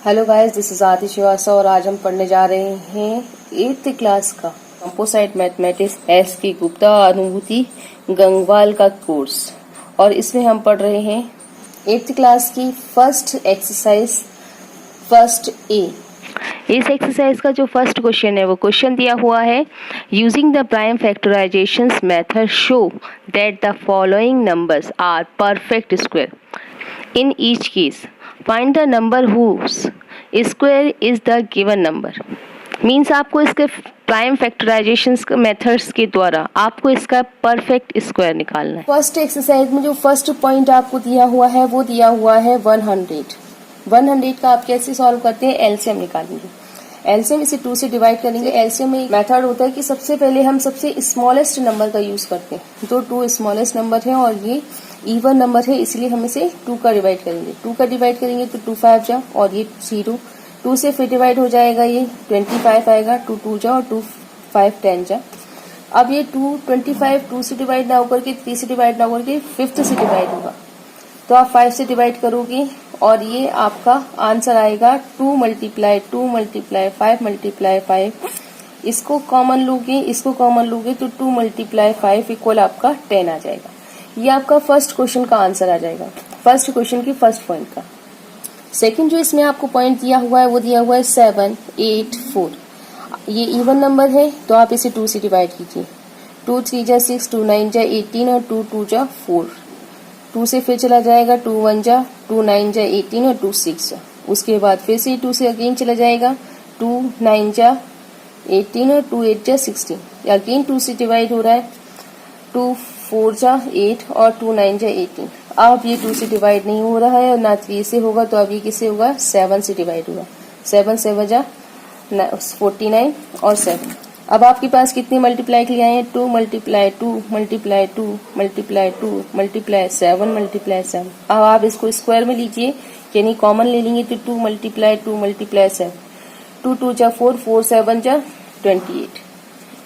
Hello guys, this is आदि श्रीवास्तव और आज हम पढ़ने जा रहे हैं 8th क्लास का कंपोजिट मैथमेटिक्स एस की गुप्ता अनुभूति गंगवाल का कोर्स। और इसमें हम पढ़ रहे हैं 8th क्लास की फर्स्ट एक्सरसाइज फर्स्ट ए। इस एक्सरसाइज का जो फर्स्ट क्वेश्चन है वो क्वेश्चन दिया हुआ है, using the prime factorization method show that the following numbers are perfect square in each case find the number whose square is the given number. Means आपको इसके प्राइम फैक्टराइजेशन मेथड्स के द्वारा आपको इसका परफेक्ट स्क्वायर निकालना है। First exercise में जो फर्स्ट पॉइंट आपको दिया हुआ है वो दिया हुआ है 100 का आप कैसे सॉल्व करते हैं, एलसीएम निकालेंगे। एलसीएम इसे 2 से डिवाइड करेंगे। एलसीएम में एक मेथड होता है कि सबसे पहले हम सबसे स्मॉलेस्ट नंबर का यूज करते हैं। तो 2 स्मॉलेस्ट नंबर है और ये इवन नंबर है, इसलिए हम इसे 2 का डिवाइड करेंगे। 2 का डिवाइड करेंगे तो 2 5 जा और ये 0। 2 से फिर डिवाइड हो जाएगा, ये 25 आएगा। 2 2 जा और 2 5 10 जा। अब ये 2 25 2 से डिवाइड ना होकर के 3 से डिवाइड ना होकर के 5th से डिवाइड होगा, तो आप 5 से डिवाइड करोगे और ये आपका आंसर आएगा 2 मल्टीप्लाई 5 मल्टीप्लाई 5। इसको कॉमन लोगे तो 2 मल्टीप्लाई 5 इक्वल आपका 10 आ जाएगा। ये आपका फर्स्ट क्वेश्चन का आंसर आ जाएगा, फर्स्ट क्वेश्चन की फर्स्ट पॉइंट का। सेकंड जो इसमें आपको पॉइंट दिया हुआ है वो दिया हुआ है 7 8 4। ये इवन नंबर है तो आप इसे 2 से डिवाइड कीजिए। 2 3 जा 6, 2 9 जा 18 और 2 2 जा 4। 2 से फिर चला जाएगा 2 1 जा 2 9 जा 18 और 2 6 जा। उसके बाद फिर से 2 से अगेन चला जाएगा 2 9 जा 18 और 2 8 जा 16। अगेन 2 से डिवाइड हो रहा है 2 4 जा 8 और 2 9 जा 18। अब ये 2 से डिवाइड नहीं हो रहा है और ना 3 से होगा, तो अब ये किससे होगा, 7 से डिवाइड होगा। 7 7 जा 49 और 7। अब आपके पास कितने मल्टीप्लाई के लिए आए हैं, 2 multiply 2 multiply 2 multiply 2 multiply 7 multiply 7। अब आप इसको स्क्वायर में लीजिए, यानी कॉमन ले लेंगे तो 2 मल्टीप्लाई 2 मल्टीप्लाई 7। 2 2 जा 4 4 7 जा 28,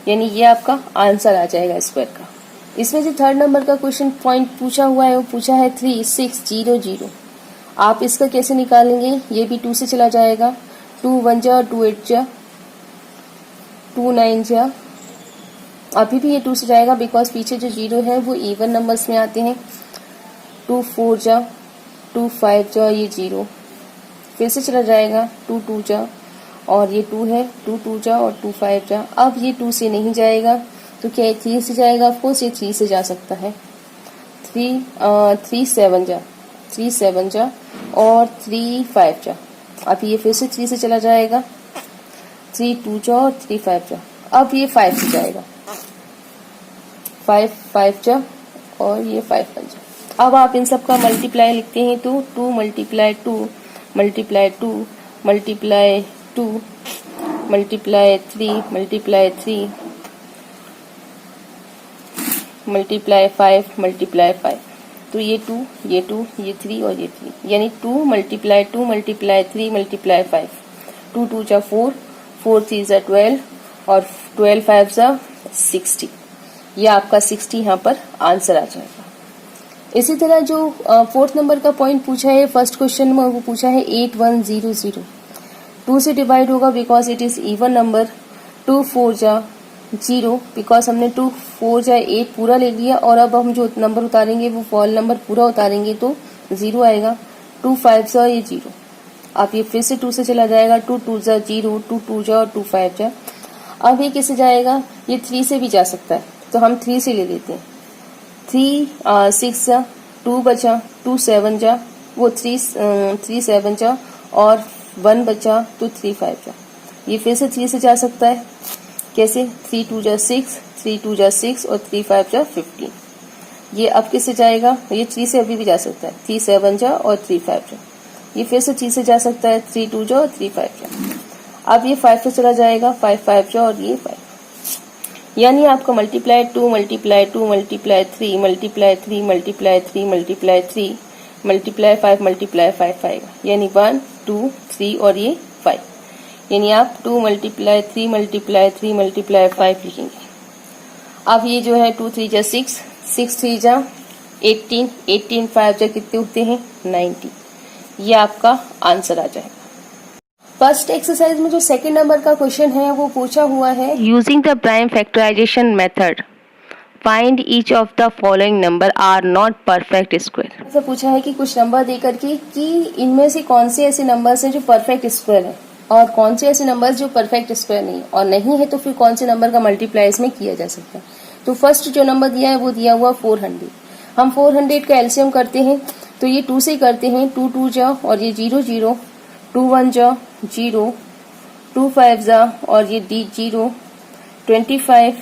यानी ये आपका आंसर आ जाएगा स्क्वायर का। इसमें जो थर्ड नंबर का क्वेश्चन पॉइंट पूछा हुआ है वो पूछा है 3 6 0 0। आप इसका कैसे निकालेंगे, ये भी 2 से चला जाएगा। 2 1 जा 2 8 जा 2 9 जा, अभी भी ये 2 से जाएगा बिकॉज पीछे जो 0 है वो इवन नंबर्स में आते हैं। 2 4 जा 2 5 जा, ये 0 फिर से चला जाएगा। 2 2 जा और ये 2 है, 2 2 जा और 2 5 जा। अब ये 2 से नहीं जाएगा तो क्या 3 से जाएगा, ऑफकोर्स ये 3 से जा सकता है। 3 7 जा 3 7 जा और 3 5 जा। अब ये फिर से 3 से चला जाएगा। 3 2 जा और 3 5 जा। अब ये 5 से जाएगा, 5 5 जा और ये 5 1 जा। अब आप इन सब का मल्टीप्लाई लिखते हैं तो 2 multiply 2 multiply 2 multiply 2 multiply 3 multiply 3 multiply 5 multiply 5। तो ये 2 ये 2 ये 3 और ये 3, यानी 2 मल्टीप्लाई 2 मल्टीप्लाई 3 मल्टीप्लाई 5। 2 2 जा 4 4 3 जा 12 और 12 5 जा 60। ये आपका 60 यहाँ पर आंसर आ जाएगा। इसी तरह जो फोर्थ नंबर का पॉइंट पूछा है फर्स्ट क्वेश्चन में वो पूछा है 8 1 0 0। 2 से डिवाइड होगा because it is even number. 2 4 जा 0 बिकॉज हमने 2 4 जा 8 पूरा ले लिया और अब हम जो नंबर उतारेंगे वो फॉल नंबर पूरा उतारेंगे तो 0 आएगा। 2 5 जा ये 0। अब ये फिर से 2 से चला जाएगा। 2 2 जा 0 2 2 जा और 2 5 जा। अब ये किससे जाएगा, ये 3 से भी जा सकता है तो हम 3 से ले लेते हैं। 3 6 जा 2 बचा 2 7 जा वो 3 7 जा और 1 बचा तो 3 5 जा। ये फिर से 3 से जा सकता है, कैसे, 3 2 जा 6 3 2 जा 6 और 3 5 जा 15। ये अब किससे जाएगा, ये 3 से अभी भी जा सकता है। 3 7 जा और 3 5 जा। ये फिर से 3 से जा सकता है। 3 2 जा और 3 5 जा। अब ये 5 से चला जाएगा। 5 5 जा और ये 5। यानी आपका multiply 2 multiply 2 multiply 3 multiply 3 multiply 3 multiply 3 multiply 5 multiply 5 आएगा, यानी 1 2 3 और ये 5। यानी आप 2 मल्टीप्लाई 3 मल्टीप्लाई 3 मल्टीप्लाई 5 लिखेंगे। अब ये जो है 2 3 जा 6 6 3 जा 18 18 5 जा कितने होते हैं, 90। ये आपका आंसर आ जाएगा। फर्स्ट एक्सरसाइज में जो सेकंड नंबर का क्वेश्चन है वो पूछा हुआ है using the prime factorization method find each of the following number are not perfect square. ऐसा पूछा है कि कुछ नंबर देकर के कि इनमें से कौन से ऐसे नंबर्स हैं जो परफेक्ट स्क्वायर है और कौन से ऐसे नंबर्स जो परफेक्ट स्क्वायर नहीं है, और नहीं है तो फिर कौन से नंबर का मल्टीप्लाई इसमें किया जा सकता है। तो फर्स्ट जो नंबर दिया है वो दिया हुआ 400। हम 400 का एलसीएम करते हैं तो ये 2 से करते हैं, 2 2 जा और ये 0 0, 2 1 जा 0, 2 5 जा और ये डी 0, 25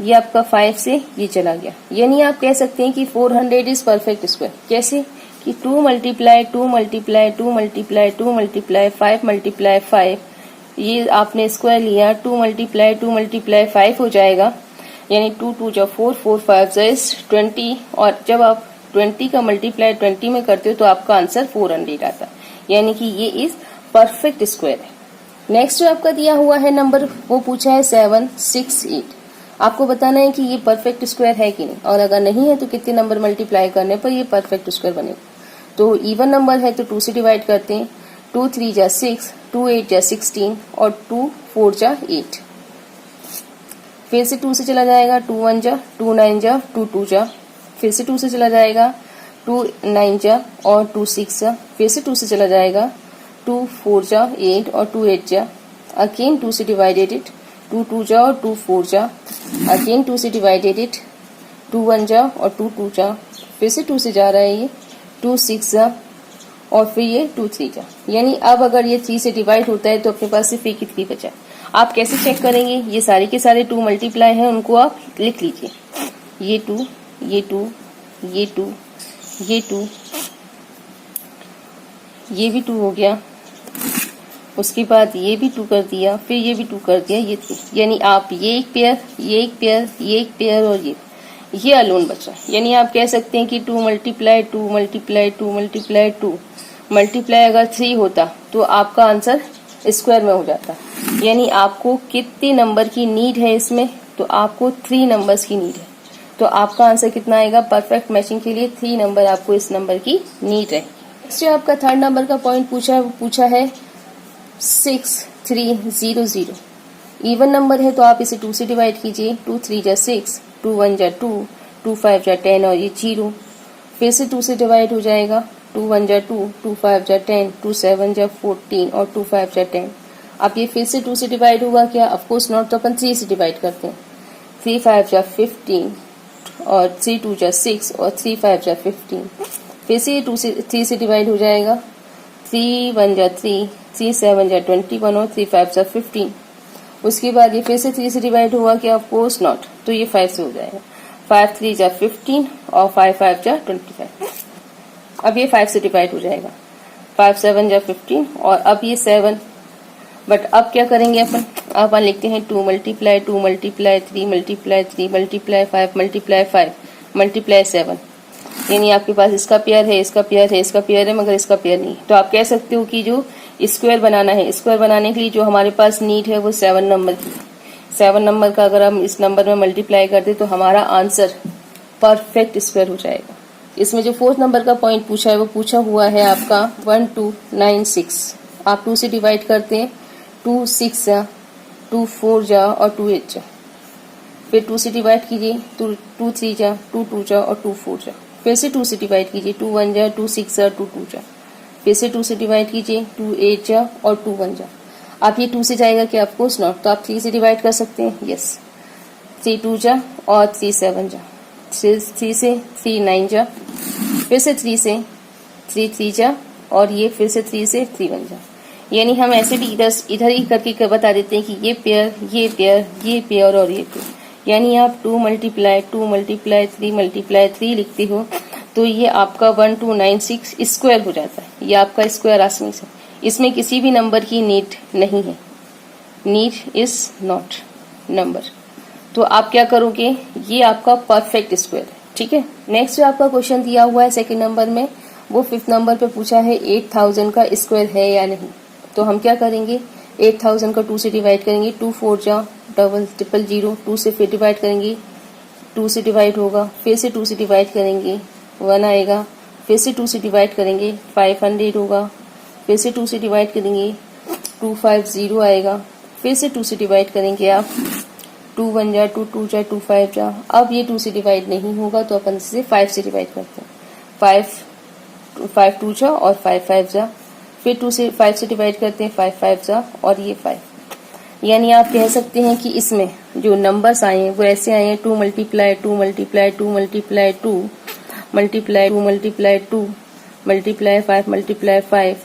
ये आपका 5 से ये चला गया। यानी आप कह सकते हैं कि 400 इज परफेक्ट स्क्वायर। कैसे कि 2 multiply 2 multiply 2 multiply 2 multiply 5 multiply 5, ये आपने स्क्वायर लिया, 2 मल्टीप्लाई 2 मल्टीप्लाई 5 हो जाएगा, यानी 2 2 जा 4 4 5 जा 20, और जब आप 20 का मल्टीप्लाई 20 में करते हो तो आपका आंसर 400 आता है, यानी कि ये इज परफेक्ट स्क्वायर है। नेक्स्ट जो आपका दिया हुआ है नंबर वो पूछा है 7 6 8। आपको बताना है कि ये परफेक्ट स्क्वायर है कि नहीं, और अगर नहीं है तो कितने नंबर मल्टीप्लाई करने पर ये परफेक्ट स्क्वायर बनेगा। तो इवन नंबर है तो 2 से डिवाइड करते हैं, 2 3 जा 6, 2 8 जा 16 और 2 4 जा 8। फिर से 2 से चला जाएगा, 2 1 जा 2 9 जा 2 2 जा, फिर से 2 से चला जाएगा, 2 9 जा और 2 6 जा, फिर से 2 से चला जाएगा, 2 4 जा 8 और 2 8 जा, अगेन 2 से डिवाइडेड इट, 2 2 जा और 2 4 जा, अगेन 2 से डिवाइडेड इट, 2 1 जा और 2 2 जा, फिर से 2 से जा रहा है ये, 2 6 जा और फिर ये 2 3 जा। यानी अब अगर ये 3 से डिवाइड होता है तो अपने पास सिर्फ एक ही 3 बचा। आप कैसे चेक करेंगे, ये सारे के सारे 2 मल्टीप्लाई हैं उनको आप लिख लीजिए, ये 2 ये 2 ये 2 ये 2, ये भी 2 हो गया, उसके बाद ये भी 2 कर दिया, फिर ये भी 2 कर दिया, ये 3। यानी आप ये एक पेयर ये एक पेयर ये एक पेयर और ये अलोन बचा। यानी आप कह सकते हैं कि 2 मल्टीप्लाई 2 मल्टीप्लाई 2 मल्टीप्लाई 2 मल्टीप्लाई अगर 3 होता तो आपका आंसर स्क्वायर में हो जाता। यानी आपको कितने नंबर की नीड है इसमें, तो आपको 3 नंबर्स की नीड है। तो आपका आंसर कितना आएगा, परफेक्ट मैचिंग के लिए 3 नंबर आपको इस नंबर की नीड है। नेक्स्ट जो आपका थर्ड नंबर का पॉइंट पूछा है वो पूछा है 6 3 0 0। इवन नंबर है तो आप इसे 2 से डिवाइड कीजिए, 2 3 जा 6, 2 1 जा 2, 2 5 जा 10 और ये 0, फिर से 2 से डिवाइड हो जाएगा, 2 1 जा 2, 2 5 जा 10, 2 7 जा 14 और 2 5 जा 10। अब ये फिर से 2 से डिवाइड होगा क्या, ऑफकोर्स नॉट, तो अपन 3 से डिवाइड करते हैं, 3 5 जा 15 और 3 2 जा 6 और 3 5 जा 15, फिर से ये 3 से डिवाइड हो जाएगा, 3 1 जा 3, 3 7 जा 21 और 3 5 जा 15। उसके बाद ये फिर से 3 से डिवाइड हुआ क्या, ऑफकोर्स नॉट, तो ये 5 से हो जाएगा, 5 3 जा 15 और 5 5 जा 25। अब ये 5 से डिवाइड हो जाएगा, 5 7 जा 15 और अब ये 7। बट अब क्या करेंगे अपन लिखते हैं 2 multiply 2 multiply 3 multiply 3 multiply 5 multiply 5 multiply 7। यानी आपके पास इसका पेयर है इसका पेयर है इसका पेयर है मगर इसका पेयर नहीं। तो आप कह सकते हो कि जो स्क्वायर बनाना है, स्क्वायर बनाने के लिए जो हमारे पास नीड है वो 7 नंबर की। 7 नंबर का अगर हम इस नंबर में मल्टीप्लाई करते तो हमारा आंसर परफेक्ट स्क्वायर हो जाएगा। इसमें जो 4th नंबर का पॉइंट पूछा है वो पूछा हुआ है आपका 1 2 9 6। आप 2 से डिवाइड करते हैं, 2 6 जा 2 4 जा और 2 8 जा, फिर 2 से डिवाइड कीजिए, 2 3 जा 2 2 जा और 2 4 जा, फिर से 2 से डिवाइड कीजिए, 2 1 जा 2 6 जा 2 2 जा, फिर से 2 से डिवाइड कीजिए, 2 8 जा और 2 1 जा। आप ये 2 से जाएगा कि ऑफकोर्स नॉट, तो आप 3 से डिवाइड कर सकते हैं, यस, 3 2 जा और 3 7 जा, 3 से 3 9 जा, फिर से 3 से 3 3 जा और ये फिर से 3 से 3 1 जा। यानी हम ऐसे भी इधर ही करके बता देते हैं कि ये पेयर ये पेयर ये पेयर और ये पेयर। यानी आप 2 मल्टीप्लाई 2 मल्टीप्लाई 3 मल्टीप्लाई 3 लिखते हो तो ये आपका 1296 स्क्वायर हो जाता है। ये आपका स्क्वायर आसानी से, इसमें किसी भी नंबर की नीड नहीं है, नीड इज नॉट नंबर। तो आप क्या करोगे, ये आपका परफेक्ट स्क्वायर है, ठीक है। नेक्स्ट जो आपका क्वेश्चन दिया हुआ है 2nd नंबर में, वो 5th नंबर पे पूछा है 8000 का स्क्वायर है या नहीं। तो हम क्या करेंगे, 8000 का 2 से डिवाइड करेंगे, 2 4 जा डबल ट्रिपल 0, 2 से फिर डिवाइड करेंगे, 2 से डिवाइड होगा, फिर से 2 से डिवाइड करेंगे 1 आएगा, फिर से 2 से डिवाइड करेंगे 500 होगा, फिर से 2 से डिवाइड करेंगे 250 आएगा। फिर से 2 से डिवाइड करेंगे आप, 2 1 जा 2, 2 जा 2 5 जा। अब ये 2 से डिवाइड नहीं होगा तो अपन इसे 5 से डिवाइड करते हैं। 5 2 जा और 5 5 जा। फिर 2 से 5 से डिवाइड करते हैं, 5 5 जा और ये 5। यानी आप कह सकते हैं कि इसमें जो नंबर्स आए हैं वो ऐसे आए हैं, 2 multiply 2 multiply 2 multiply 2 multiply 2 multiply 2 multiply 5 multiply 5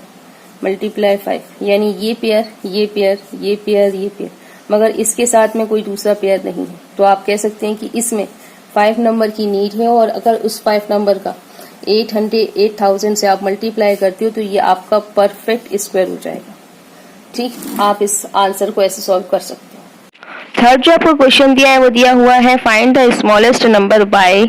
multiply 5। यानी ये पेयर, ये पेयर, ये पेयर, ये पेयर, मगर इसके साथ में कोई दूसरा पेयर नहीं है। तो आप कह सकते हैं कि इसमें 5 नंबर की नीड है, और अगर उस 5 नंबर का 8000 से आप मल्टीप्लाई करते हो तो ये आपका परफेक्ट स्क्वायर हो जाएगा। ठीक, आप इस आंसर को ऐसे सॉल्व कर सकते हैं। थर्ड जो आपको क्वेश्चन दिया है वो दिया हुआ है, find the smallest number by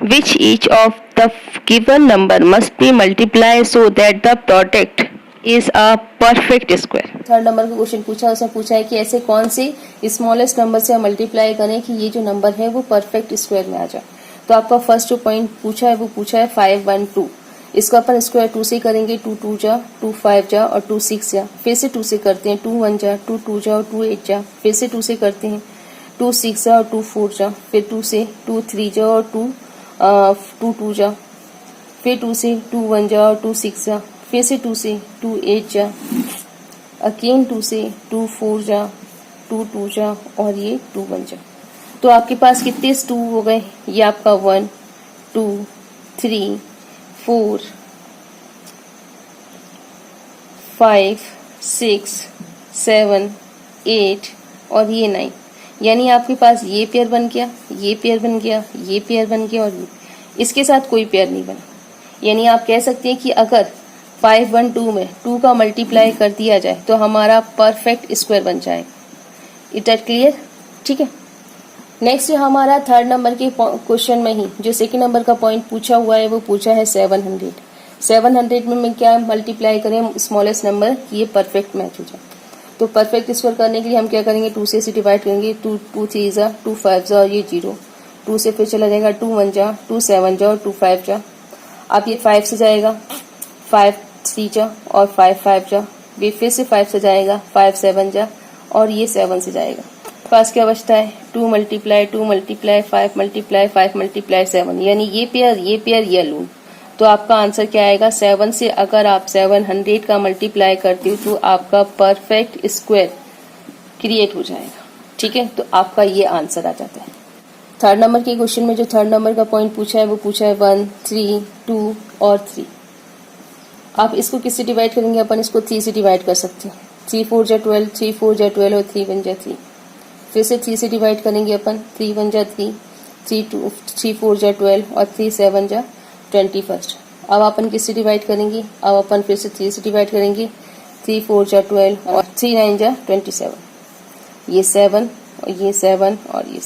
which each of the given number must be multiply so that the product is a perfect square. Third number का क्वेश्चन पूछा, उसमें पूछा है कि ऐसे कौन से स्मॉलेस्ट नंबर से हम मल्टीप्लाई करें कि ये जो नंबर है वो परफेक्ट स्क्वायर में आ जाए। तो आपका फर्स्ट जो पॉइंट पूछा है वो पूछा है 5 1 2। इसको अपन स्क्वायर 2 से करेंगे, 2 2 जा 2 5 जा और 2 6 जा। फिर से 2 से करते हैं, 2 1 जा 2 2 जा और 2 8 जा। फिर से 2 से करते हैं, 2 6 जा और 2 4 जा। फिर 2 से 2 3 जा और 2 2 जा। फिर 2 से 2 1 जा और 2 6 जा। फिर से 2 से 2 8 जा। अगेन 2 से 2 4 जा, 2 2 जा और ये 2 1 जा। तो आपके पास कितने 2 हो गए? ये आपका 1 2 3 4 5 6 7 8 और ये 9। यानी आपके पास ये पेयर बन गया, ये पेयर बन गया, ये पेयर बन गया और ये। इसके साथ कोई पेयर नहीं बना। यानी आप कह सकते हैं कि अगर 5 1 2 में 2 का मल्टीप्लाई कर दिया जाए तो हमारा परफेक्ट स्क्वायर बन जाएगा। It is clear? ठीक है। नेक्स्ट हमारा थर्ड नंबर के क्वेश्चन में ही जो सेकंड नंबर का पॉइंट पूछा हुआ है वो पूछा है 700। 700 में क्या मल्टीप्लाई करें स्मॉलेस्ट नंबर कि ये परफेक्ट मैच हो जाए। तो परफेक्ट स्क्वायर करने के लिए हम क्या करेंगे, 2 से इसे डिवाइड करेंगे, 2 2 3 जा 2 5 जा और ये 0। 2 से फिर चला जाएगा 2 1 जा 2 7 जा और 2 5 जा। अब ये 5 से जाएगा, 5 3 जा और 5 5 जा। ये फिर से 5 से जाएगा, 5 7 जा और ये 7 से जाएगा। पास क्या बचता है, 2 मल्टीप्लाई 2 मल्टीप्लाई 5 मल्टीप्लाई 5 मल्टीप्लाई 7। यानी ये पेयर, ये पेयर, ये लून। तो आपका आंसर क्या आएगा, 7 से अगर आप 700 का मल्टीप्लाई करते हो तो आपका परफेक्ट स्क्वायर क्रिएट हो जाएगा। ठीक है, तो आपका ये आंसर आ जाता है। थर्ड नंबर के क्वेश्चन में जो थर्ड नंबर का पॉइंट पूछा है वो पूछा है 1 3 2 और 3। आप इसको किससे डिवाइड करेंगे, अपन इसको 3 से डिवाइड कर सकते हैं। 3 4 जा 12, 3 4 जा 12 और 3 1 जा 3। फिर से 3 से डिवाइड करेंगे अपन, 3 1 जा 3, 3 4 जा 12 और 3 7 जा 21। अब अपन किससे डिवाइड करेंगे, अब अपन फिर से 3 से डिवाइड करेंगे, 3 4 जा 12 और 3 9 जा 27। ये 7 और ये 7 और ये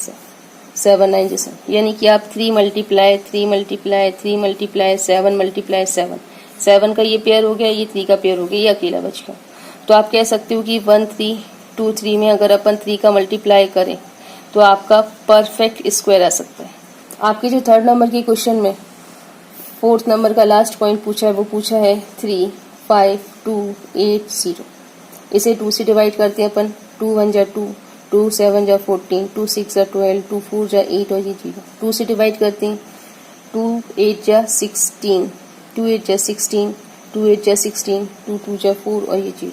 7 9 जा 7। यानी कि आप 3 मल्टीप्लाई 3 मल्टीप्लाई 3 मल्टीप्लाई 7 मल्टीप्लाई 7 का ये पेयर हो गया, ये 3 का पेयर हो गया, ये अकेला बच गया। तो आप कह सकते हो कि 1 3 2 3 में अगर अपन 3 का मल्टीप्लाई करें तो आपका परफेक्ट स्क्वायर आ सकता है। आपके जो थर्ड नंबर के क्वेश्चन में फोर्थ नंबर का लास्ट पॉइंट पूछा है वो पूछा है 3 5 2 8 0। इसे 2 से डिवाइड करते हैं अपन, 2 1 जा 2, 2 7 जा 14, 2 6 जा 12, 2 4 जा 8 और ये 0। 2 से डिवाइड करते हैं, 2 8 जा 16, 2 8 जा 16, 2 8 जा 16, 2 2 जा 4 और ये 0।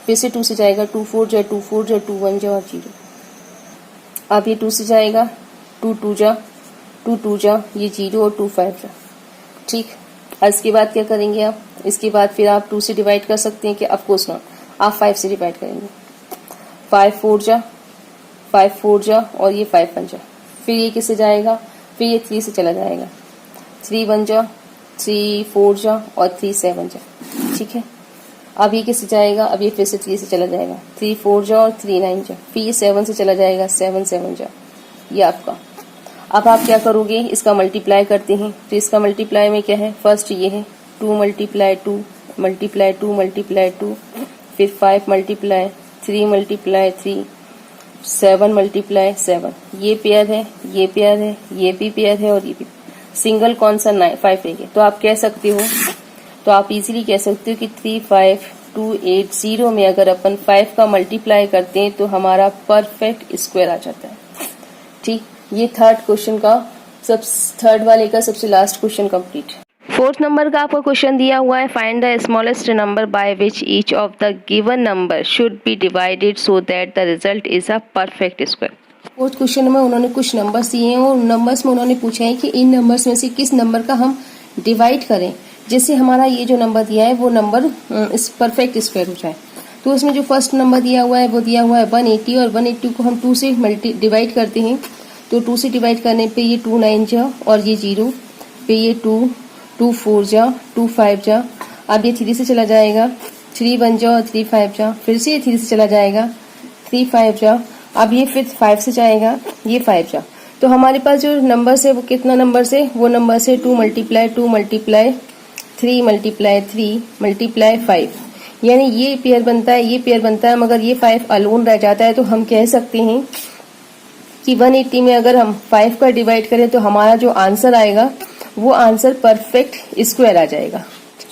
फिर से 2 से जाएगा, 2 4 जा 2 4 जा 2 1 जा और 0। अब ये 2 से जाएगा, 2 2 जा 2 2 जा ये 0 और 2 5 जा। ठीक, इसके बाद क्या करेंगे आप, इसके बाद फिर आप 2 से डिवाइड कर सकते हैं कि ऑफकोर्स नॉट, आप 5 से डिवाइड करेंगे। 5 4 जा और ये 5 1 जा। फिर ये किससे जाएगा, फिर ये 3 से चला जाएगा, 3 1 जा 3 4 जा और 3 7 जा। ठीक है, अब ये किससे जाएगा, अब ये फिर से 3 से चला जाएगा, 3 4 जा और 3 9 जा। फिर ये 7 से चला जाएगा, 7 7 जा। ये आपका। अब आप क्या करोगे, इसका मल्टीप्लाई करते हैं। तो इसका मल्टीप्लाई में क्या है, फर्स्ट ये है 2 मल्टीप्लाई 2 मल्टीप्लाई 2 मल्टीप्लाई 2, फिर 5 मल्टीप्लाई 3 मल्टीप्लाई 3, 7 मल्टीप्लाई 7। ये पेयर है, ये पेयर है, ये भी पेयर है और ये भी। सिंगल कौन सा 5 रहेगा। तो आप कह सकते हो, तो आप इजीली कह सकते हो कि 3 5 280 में अगर अपन 5 का मल्टीप्लाई करते हैं तो हमारा परफेक्ट स्क्वायर आ जाता है। ठीक, ये थर्ड वाले का सबसे last question complete. Fourth number का आपको क्वेश्चन दिया हुआ है, find the smallest number by which each of the given number should be divided so that the result is a perfect square. Fourth question में उन्होंने कुछ नंबर्स दिए हैं और नंबर्स में उन्होंने पूछा है कि इन नंबर्स में से किस नंबर का हम डिवाइड करें जिससे हमारा ये जो नंबर दिया है वो नंबर इस परफेक्ट स्क्वायर हो जाए। तो उसमें जो फर्स्ट नंबर दिया हुआ है वो दिया हुआ है 180 और 180 को हम 2 से डिवाइड करते हैं। तो 2 से डिवाइड करने पे ये 2 9 जा और ये 0 पे ये 2 4 जा 2 5 जा। अब ये 3 से चला जाएगा, 3 1 जा और 3 5 जा, फिर से ये 3 से चला जाएगा, 3 5 जा। अब ये फिर 5 से जाएगा, ये 5 जा। तो हमारे पास जो नंबर है वो कितना नंबर से, वो नंबर से 2 मल्टीप्लाई 3 मल्टीप्लाई 3 मल्टीप्लाई 5, यानी ये पेयर बनता है, ये पेयर बनता है, मगर ये 5 अलोन रह जाता है। तो हम कह सकते हैं कि 180 में अगर हम 5 का डिवाइड करें तो हमारा जो आंसर आएगा वो आंसर परफेक्ट स्क्वायर आ जाएगा।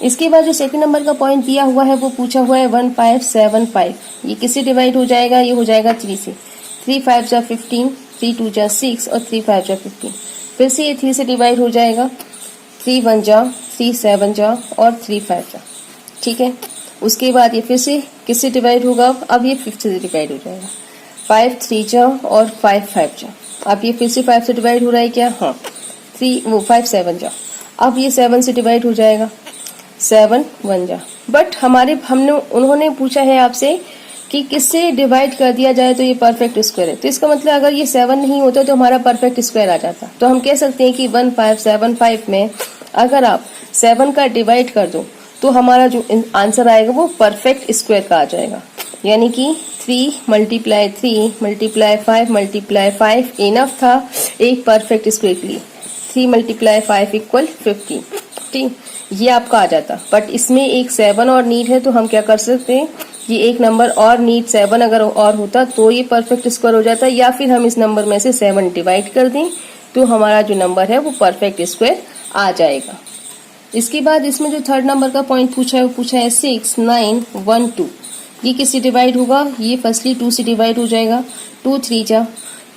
इसके बाद जो सेकंड नंबर का पॉइंट दिया हुआ है वो पूछा हुआ है 1575। ये किससे डिवाइड हो जाएगा, ये हो जाएगा 3 से। 3 5 जा 15, 3 2 जा 6 और 3 5 जा 15। फिर से ये 3 से डिवाइड हो जाएगा, 3 1 जा 3 7 जा और 3 5 जा। ठीक है, उसके बाद ये फिर से किससे डिवाइड होगा, अब ये 5 से डिवाइड हो जाएगा, 5 3 जा और 5 5 जा। अब ये फिर से 5 से डिवाइड हो रहा है क्या, हाँ 5 7 जा। अब ये 7 से डिवाइड हो जाएगा, 7 1 जा। बट उन्होंने पूछा है आपसे कि किससे डिवाइड कर दिया जाए तो ये परफेक्ट स्क्वायर है। तो इसका मतलब अगर ये 7 नहीं होता तो हमारा परफेक्ट स्क्वायर आ जाता। तो हम कह सकते हैं कि 1575 में अगर आप 7 का डिवाइड कर दो तो हमारा जो आंसर आएगा वो परफेक्ट स्क्वायर का आ जाएगा। यानी कि 3 मल्टीप्लाई 3 मल्टीप्लाई 5 मल्टीप्लाई 5 इनफ था एक परफेक्ट स्क्वायर के लिए। 3 मल्टीप्लाई 5 इक्वल 15। ठीक, ये आपका आ जाता। बट इसमें एक 7 और नीड है तो हम क्या कर सकते हैं, ये एक नंबर और नीड 7 अगर और होता तो ये परफेक्ट स्क्वायर हो जाता, या फिर हम इस नंबर में से 7 डिवाइड कर दें तो हमारा जो नंबर है वो परफेक्ट स्क्वायर आ जाएगा। इसके बाद इसमें जो थर्ड नंबर का पॉइंट पूछा है वो पूछा है 6 9 1 2। ये किससे डिवाइड होगा, ये फर्स्टली 2 से डिवाइड हो जाएगा, 2 3 जा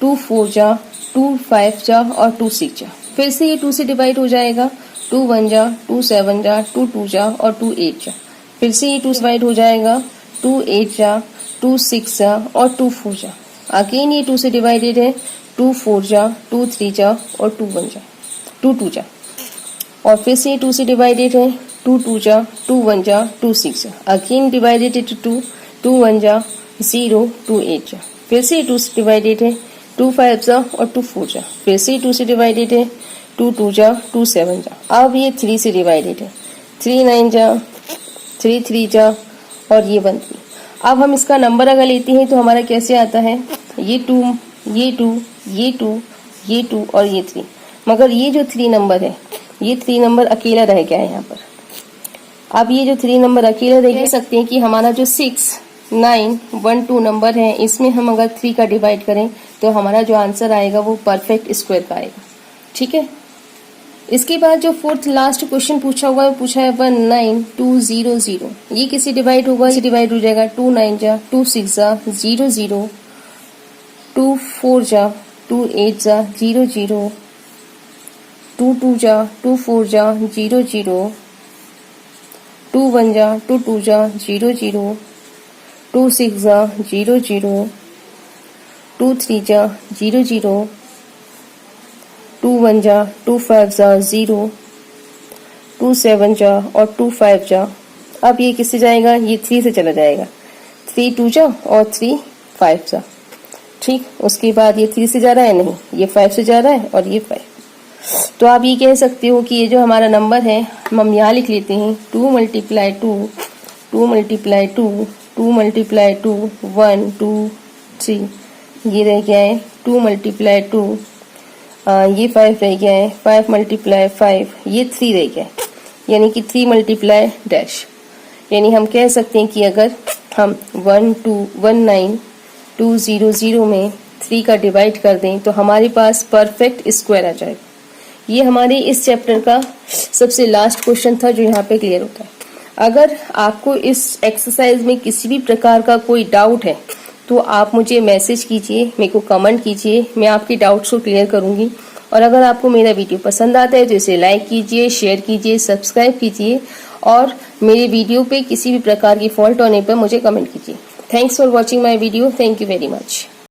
2 4 जा 2 5 जा और 2 6 जा। फिर से ये 2 से डिवाइड हो जाएगा, 2 1 जा 2 7 जा 2 2 जा और 2 8 जा। फिर से ये 2 से डिवाइड हो जाएगा, 2 8 जा 2 6 जा और 2 4 जा। अगेन ये 2 से डिवाइडेड है, 2 4 जा 2 3 जा और 2 1 जा 2 2 जा। और फिर से 2 से डिवाइडेड है, 2 2 जा 2 1 जा 2 6 जा। अगेन डिवाइडेड इनटू 2, 2 1 जा 0 2 8 जा। फिर से 2 से डिवाइडेड है, 2 5 जा और 2 4 जा। फिर से 2 से डिवाइडेड है, 2 2 जा 2 7 जा। अब ये 3 से डिवाइडेड है, 3 9 जा 3 3 जा और ये 1 3। अब हम इसका नंबर अगर लेते हैं तो हमारा कैसे आता है, ये 2 ये 2 ये 2 ये 2 और ये 3। मगर ये जो 3 नंबर है, ये 3 नंबर अकेला रह गया है यहाँ पर। अब ये जो 3 नंबर अकेला रह सकते हैं कि हमारा जो 6 9 1 2 नंबर है इसमें हम अगर 3 का डिवाइड करें तो हमारा जो आंसर आएगा वो परफेक्ट स्क्वायर का आएगा। ठीक है, इसके बाद जो फोर्थ लास्ट क्वेश्चन पूछा हुआ है वो पूछा है 19200। ये किससे डिवाइड होगा, इसे डिवाइड हो जाएगा, 2 9 जा 2 6 जा 0 0 2 4 जा 2 8 जा 0 0 2 2 जा 2 4 जा 0 0 2 1 जा 2 2 जा 0 0 2 6 जा 0 0 2 3 जा 0 0 2 1 जा 2 5 जा 0 2 7 जा और 2 5 जा। अब ये किससे जाएगा, ये 3 से चला जाएगा, 3 2 जा और 3 5 जा। ठीक, उसके बाद ये 3 से जा रहा है, नहीं ये 5 से जा रहा है और ये 5। तो आप ये कह सकते हो कि ये जो हमारा नंबर है हम यहाँ लिख लेते हैं, 2 मल्टीप्लाई 2 2 मल्टीप्लाई 2 2 मल्टीप्लाई 2 1 2 3। ये रह गया है 2 मल्टीप्लाई 2, ये 5 रह गया है, 5 मल्टीप्लाई 5, ये 3 रह गया है, यानी कि 3 मल्टीप्लाई डैश। यानी हम कह सकते हैं कि अगर हम 19200 में 3 का डिवाइड कर दें तो हमारे पास परफेक्ट स्क्वायर आ जाएगा। ये हमारे इस चैप्टर का सबसे लास्ट क्वेश्चन था जो यहाँ पे क्लियर होता है। अगर आपको इस एक्सरसाइज में किसी भी प्रकार का कोई डाउट है तो आप मुझे मैसेज कीजिए, मेरे को कमेंट कीजिए, मैं आपकी डाउट्स को क्लियर करूंगी। और अगर आपको मेरा वीडियो पसंद आता है तो इसे लाइक कीजिए, शेयर कीजिए, सब्सक्राइब कीजिए और मेरे वीडियो पे किसी भी प्रकार की फॉल्ट होने पर मुझे कमेंट कीजिए। Thanks for watching my video. Thank you very much.